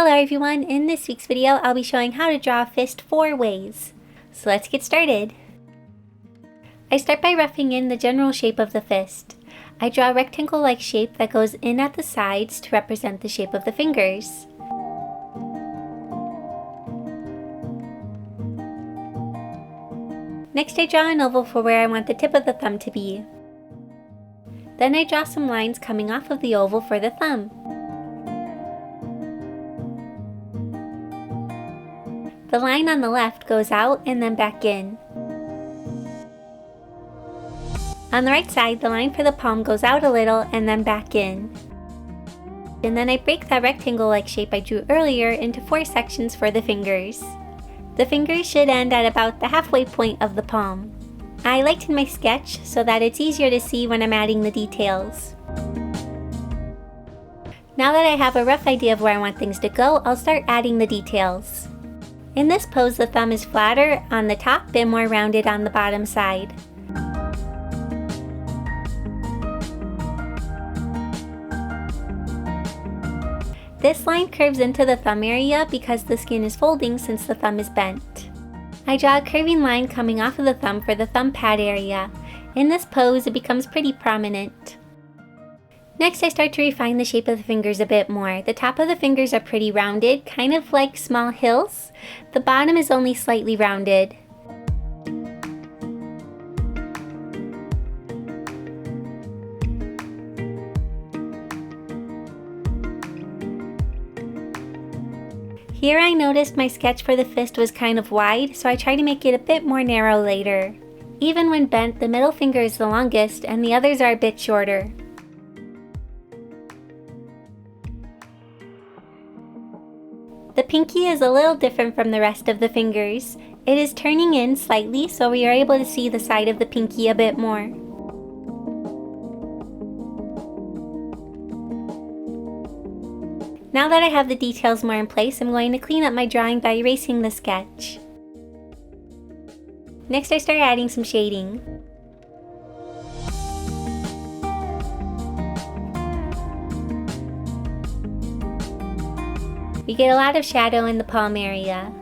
Hello everyone, in this week's video I'll be showing how to draw a fist 4 ways. So let's get started. I start by roughing in the general shape of the fist. I draw a rectangle-like shape that goes in at the sides to represent the shape of the fingers. Next I draw an oval for where I want the tip of the thumb to be. Then I draw some lines coming off of the oval for the thumb. The line on the left goes out and then back in. On the right side, the line for the palm goes out a little and then back in. And then I break that rectangle-like shape I drew earlier into 4 sections for the fingers. The fingers should end at about the halfway point of the palm. I lighten my sketch so that it's easier to see when I'm adding the details. Now that I have a rough idea of where I want things to go, I'll start adding the details. In this pose, the thumb is flatter on the top and more rounded on the bottom side. This line curves into the thumb area because the skin is folding since the thumb is bent. I draw a curving line coming off of the thumb for the thumb pad area. In this pose, it becomes pretty prominent. Next, I start to refine the shape of the fingers a bit more. The top of the fingers are pretty rounded, kind of like small hills. The bottom is only slightly rounded. Here I noticed my sketch for the fist was kind of wide, so I tried to make it a bit more narrow later. Even when bent, the middle finger is the longest and the others are a bit shorter. The pinky is a little different from the rest of the fingers. It is turning in slightly, so we are able to see the side of the pinky a bit more. Now that I have the details more in place, I'm going to clean up my drawing by erasing the sketch. Next I start adding some shading. We get a lot of shadow in the palm area.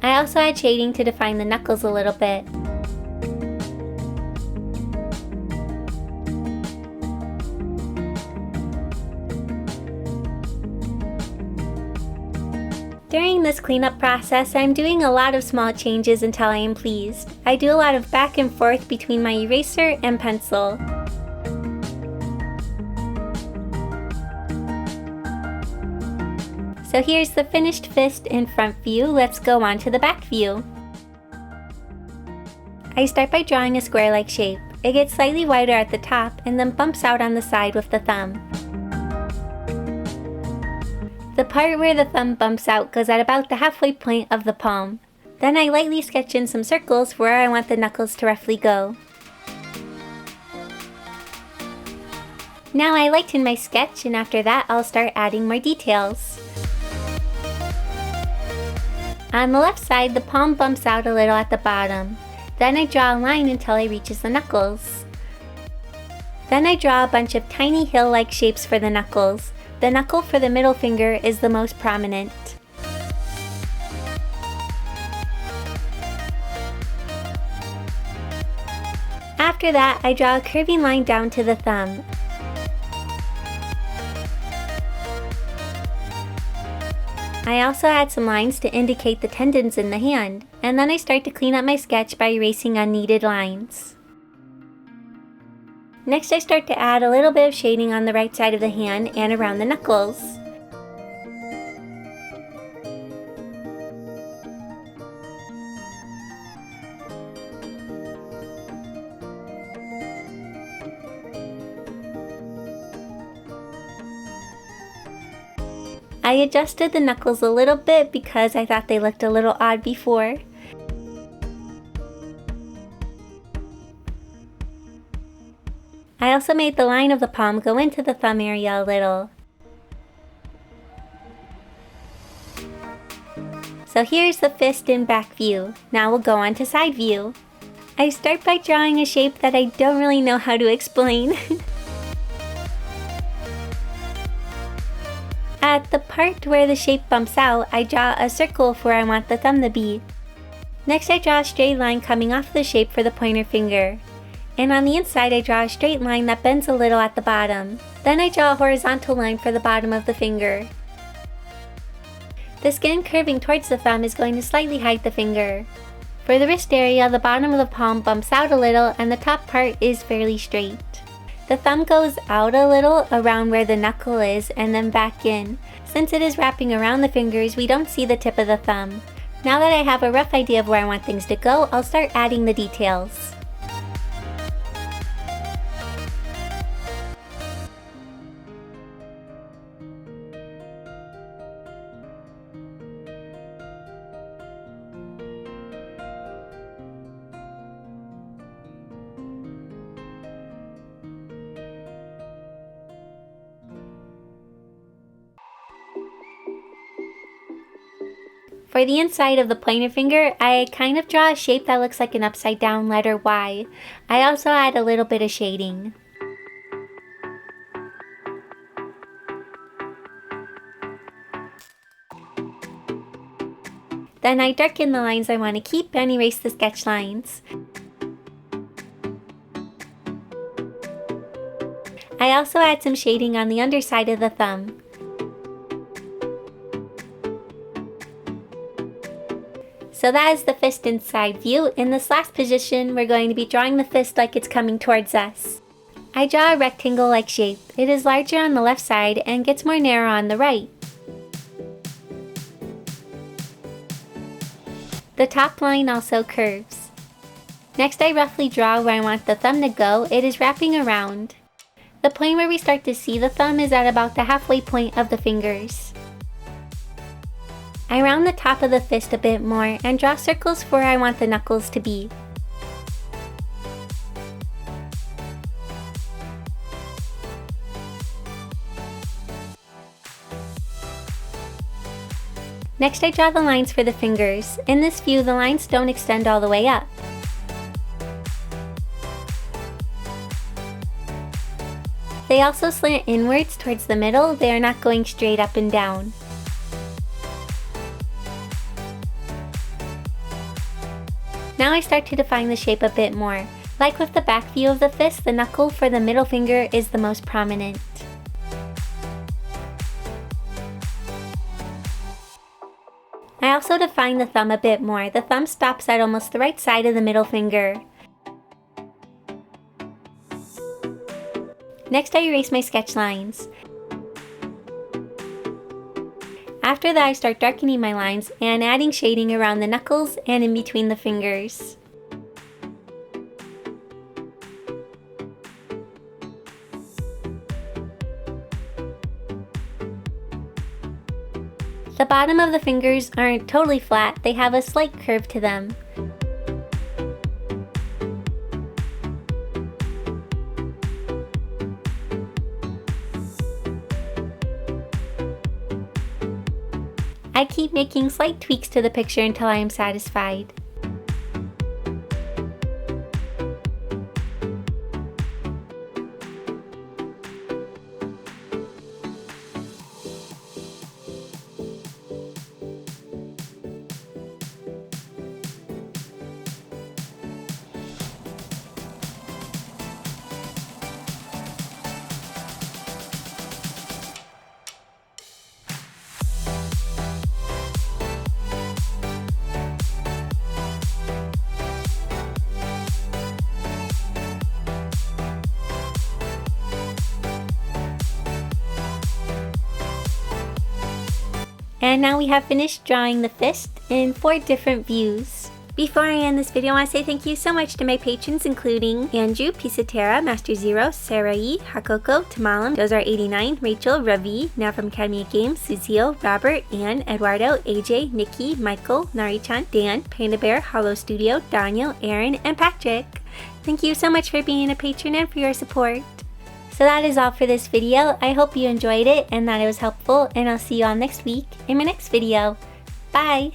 I also add shading to define the knuckles a little bit. During this cleanup process, I'm doing a lot of small changes until I am pleased. I do a lot of back and forth between my eraser and pencil. So here's the finished fist in front view. Let's go on to the back view. I start by drawing a square-like shape. It gets slightly wider at the top and then bumps out on the side with the thumb. The part where the thumb bumps out goes at about the halfway point of the palm. Then I lightly sketch in some circles where I want the knuckles to roughly go. Now I lighten my sketch, and after that I'll start adding more details. On the left side, the palm bumps out a little at the bottom. Then I draw a line until it reaches the knuckles. Then I draw a bunch of tiny hill-like shapes for the knuckles. The knuckle for the middle finger is the most prominent. After that, I draw a curving line down to the thumb. I also add some lines to indicate the tendons in the hand, and then I start to clean up my sketch by erasing unneeded lines. Next I start to add a little bit of shading on the right side of the hand and around the knuckles. I adjusted the knuckles a little bit because I thought they looked a little odd before. I also made the line of the palm go into the thumb area a little. So here's the fist in back view. Now we'll go on to side view. I start by drawing a shape that I don't really know how to explain. At the part where the shape bumps out, I draw a circle for where I want the thumb to be. Next I draw a straight line coming off the shape for the pointer finger. And on the inside I draw a straight line that bends a little at the bottom. Then I draw a horizontal line for the bottom of the finger. The skin curving towards the thumb is going to slightly hide the finger. For the wrist area, the bottom of the palm bumps out a little and the top part is fairly straight. The thumb goes out a little around where the knuckle is and then back in. Since it is wrapping around the fingers, we don't see the tip of the thumb. Now that I have a rough idea of where I want things to go, I'll start adding the details. For the inside of the pointer finger, I kind of draw a shape that looks like an upside down letter Y. I also add a little bit of shading. Then I darken the lines I want to keep and erase the sketch lines. I also add some shading on the underside of the thumb. So that is the fist in side view. In this last position, we're going to be drawing the fist like it's coming towards us. I draw a rectangle-like shape. It is larger on the left side and gets more narrow on the right. The top line also curves. Next, I roughly draw where I want the thumb to go. It is wrapping around. The point where we start to see the thumb is at about the halfway point of the fingers. I round the top of the fist a bit more and draw circles for where I want the knuckles to be. Next I draw the lines for the fingers. In this view, the lines don't extend all the way up. They also slant inwards towards the middle. They are not going straight up and down. Now I start to define the shape a bit more. Like with the back view of the fist, the knuckle for the middle finger is the most prominent. I also define the thumb a bit more. The thumb stops at almost the right side of the middle finger. Next I erase my sketch lines. After that I start darkening my lines and adding shading around the knuckles and in between the fingers. The bottom of the fingers aren't totally flat, they have a slight curve to them. I keep making slight tweaks to the picture until I am satisfied. And now we have finished drawing the fist in 4 different views. Before I end this video, I want to say thank you so much to my patrons, including Andrew, Pisatera, Master Zero, Sarah E, Hakoko, Tamalam, Dozar89, Rachel, Ravi, now from Academy of Games, Suzio, Robert, Ann, Eduardo, AJ, Nikki, Michael, Nari-chan, Dan, Panda Bear, Hollow Studio, Daniel, Aaron, and Patrick. Thank you so much for being a patron and for your support. So that is all for this video. I hope you enjoyed it and that it was helpful, and I'll see you all next week in my next video. Bye!